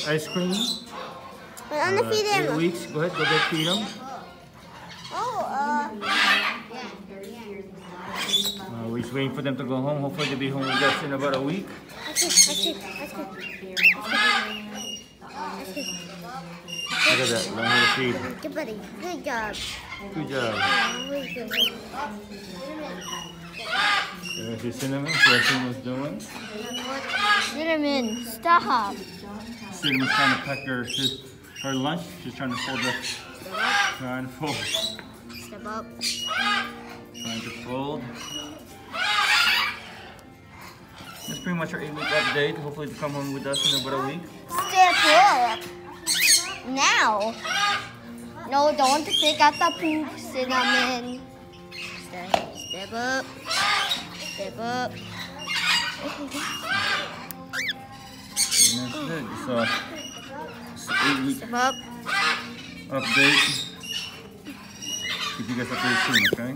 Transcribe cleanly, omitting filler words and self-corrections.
ice cream. I'm gonna feed him. 8 weeks. Go ahead, go get feed him. We're just waiting for them to go home. Hopefully they'll be home with us in about a week. Look at that, learn how to feed. Good buddy. Good job. Good job. There's your Cinnamon. See what Cinnamon's doing? Cinnamon, stop. Cinnamon's trying to pack her lunch. She's trying to fold the... Trying to fold. Step up. Trying to fold. That's pretty much our 8-week update. Hopefully to come home with us in about a week. Step up. Now. No, don't take out the poop, Cinnamon. Step up. Step up. And that's it. So, it's an 8-week Step up. update. Keep you guys updated soon, okay?